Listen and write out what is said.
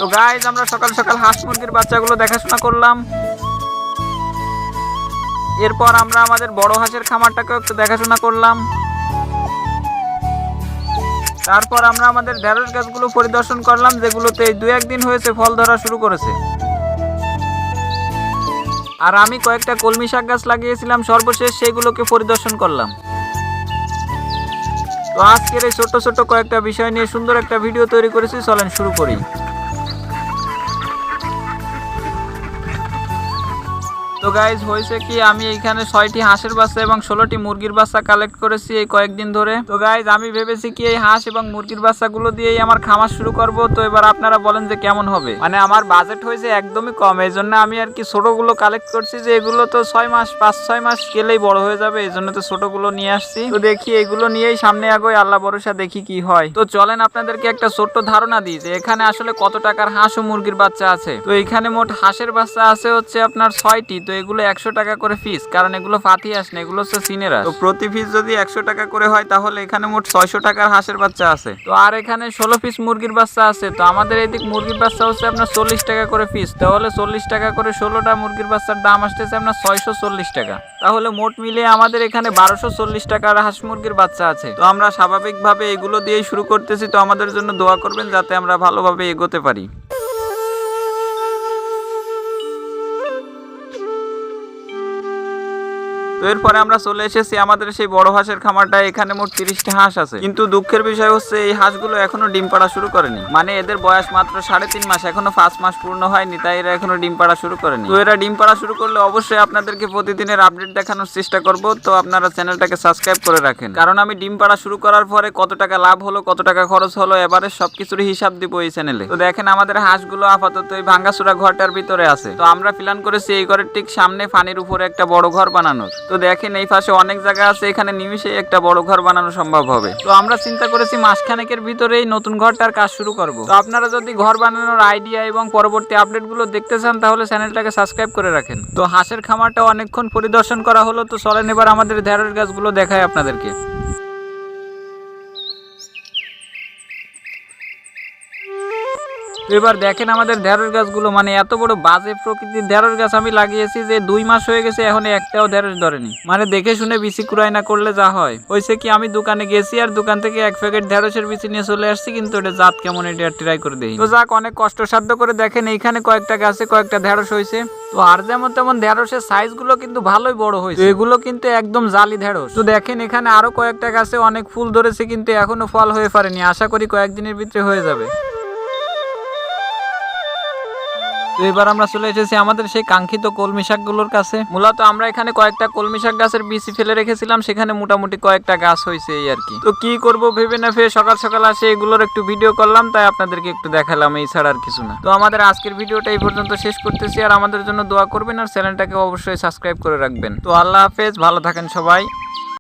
তো গাইজ আমরা সকাল সকাল হাঁস মুরগির বাচ্চাগুলো দেখাশোনা করলাম। এরপর আমরা আমাদের বড় হাঁসের খামারটাকেও একটু দেখাশোনা করলাম। তারপর আমরা আমাদের ঢেঁড়স গাছগুলো পরিদর্শন করলাম, যেগুলোতে 2-1 দিন হয়েছে ফল ধরা শুরু করেছে। আর আমি কয়েকটা কলমি শাক গাছ লাগিয়েছিলাম সর্বশেষ, সেইগুলোকে পরিদর্শন করলাম। তো আজকের এই ছোট ছোট কয়েকটা বিষয় নিয়ে সুন্দর একটা ভিডিও তৈরি করেছি, চলেন শুরু করি। তো গাইজ হয়েছে কি, আমি এইখানে 6টি হাঁসের বাচ্চা এবং 16টি মুরগির বাচ্চা কালেক্ট করেছি এই কয়েকদিন ধরে। তো গাইজ আমি ভেবেছি কি এই হাঁস এবং মুরগির বাচ্চাগুলো দিয়েই আমার খামার শুরু করব। তো এবার আপনারা বলেন যে কেমন হবে। মানে আমার বাজেট হয়েছে একদমই কম, এই জন্য আমি আর কি ছোটগুলো কালেক্ট করছি, যে এগুলো তো 5-6 মাস গেলেই বড় হয়ে যাবে, এই জন্য তো ছোটগুলো নিয়ে আসছি। তো দেখি এগুলো নিয়েই সামনে আগে আল্লাহ ভরসা, দেখি কি হয়। তো চলেন আপনাদেরকে একটা ছোট্ট ধারণা দিই যে এখানে আসলে কত টাকার হাঁস ও মুরগির বাচ্চা আছে। তো এখানে মোট হাঁসের বাচ্চা আছে হচ্ছে আপনার 6টি। তো এগুলো 100 টাকা করে পিস, কারণ এগুলো ফাতি হাঁস না, এগুলো হচ্ছে সিনের হাঁস। তো প্রতি পিস যদি 100 টাকা করে হয় তাহলে এখানে মোট 600 টাকার হাঁসের বাচ্চা আছে। তো আর এখানে 16 পিস মুরগির বাচ্চা আছে। তো আমাদের এদিক মুরগির বাচ্চা হচ্ছে আপনার 40 টাকা করে পিস, তাহলে 40 টাকা করে 16টা মুরগির বাচ্চার দাম আসতেছে আপনার 640 টাকা। তাহলে মোট মিলিয়ে আমাদের এখানে 1240 টাকার হাঁস মুরগির বাচ্চা আছে। তো আমরা স্বাভাবিকভাবে এগুলো দিয়েই শুরু করতেছি। তো আমাদের জন্য দোয়া করবেন যাতে আমরা ভালোভাবে এগোতে পারি। তো এরপরে আমরা চলে এসেছি আমাদের সেই বড় হাঁসের খামারটা। এখানে মোট 30টা হাঁস আছে, কিন্তু দুঃখের বিষয় হচ্ছে এই হাঁসগুলো এখনো ডিম পাড়া শুরু করেনি। মানে এদের বয়স মাত্র 3.5 মাস, এখনো 5 মাস পূর্ণ হয়নি, তাই এরা এখনো ডিম পাড়া শুরু করেনি। তো এরা ডিম পাড়া শুরু করলে অবশ্যই আপনাদেরকে প্রতিদিনের আপডেট দেখানোর চেষ্টা করব। তো আপনারা চ্যানেলটাকে সাবস্ক্রাইব করে রাখেন, কারণ আমি ডিম পাড়া শুরু করার পরে কত টাকা লাভ হলো, কত টাকা খরচ হলো, এবারে সবকিছুর হিসাব দিব এই চ্যানেলে। তো দেখেন আমাদের হাঁসগুলো আপাতত এই ভাঙ্গাচুরা ঘরটার ভিতরে আছে। তো আমরা প্ল্যান করেছি এই ঘরের ঠিক সামনে পানির উপরে একটা বড় ঘর বানানোর। তো দেখেন এই পাশে অনেক জায়গা আছে, এখানে নিমিশেই একটা বড় ঘর বানানো সম্ভব হবে। তো আমরা চিন্তা করেছি মাসখানেকের ভিতরেই নতুন ঘরটার কাজ শুরু করব। তো আপনারা যদি ঘর বানানোর আইডিয়া এবং পরবর্তী আপডেটগুলো দেখতে চান তাহলে চ্যানেলটাকে সাবস্ক্রাইব করে রাখেন। তো হাঁসের খামারটা অনেকক্ষণ পরিদর্শন করা হলো। তো চলেন এবার আমাদের ঢেঁড়স গাছগুলো দেখাই আপনাদেরকে। এবার দেখেন আমাদের ঢেঁড়স গাছগুলো, মানে এত বড় বাজে প্রকৃতির ঢেঁড়স গাছ আমি লাগিয়েছি যে 2 মাস হয়ে গেছে, এখন একটাও ঢেঁড়স ধরেনি। মানে দেখে শুনে বিচি কুড়াই না করলে যা হয় হয়েছে কি, আমি দোকানে গেছি আর দোকান থেকে 1 প্যাকেট ঢেঁড়সের বিচি নিয়ে চলে আসছি, কিন্তু এটা জাত কেমন এটা ট্রাই করে দেখি। তো যাক, অনেক কষ্টসাধ্য করে দেখেন এইখানে কয়েকটা গাছে কয়েকটা ঢেঁড়স হয়েছে। তো আর যেমন তেমন ঢেঁড়সের সাইজ গুলো কিন্তু ভালোই বড় হয়েছে, এগুলো কিন্তু একদম জালি ঢেঁড়স। তো দেখেন এখানে আরো কয়েকটা গাছে অনেক ফুল ধরেছে, কিন্তু এখনো ফল হয়ে পারেনি, আশা করি কয়েকদিনের ভিতরে হয়ে যাবে। তো এবার আমরা চলে এসেছি আমাদের সেই কাঙ্ক্ষিত কলমি শাকগুলোর কাছে। মূলত আমরা এখানে কয়েকটা কলমি শাক গাছের বীজ ফেলে রেখেছিলাম, সেখানে মোটামুটি কয়েকটা গাছ হয়েছে এই আর কি। তো কি করব ভেবে না ফের সকাল সকাল আসে এগুলোর একটু ভিডিও করলাম, তাই আপনাদেরকে একটু দেখালাম, এই ছাড়া আর কিছু না। তো আমাদের আজকের ভিডিওটা এই পর্যন্ত শেষ করতেছি, আর আমাদের জন্য দোয়া করবেন আর চ্যানেলটাকে অবশ্যই সাবস্ক্রাইব করে রাখবেন। তো আল্লাহ হাফেজ, ভালো থাকেন সবাই।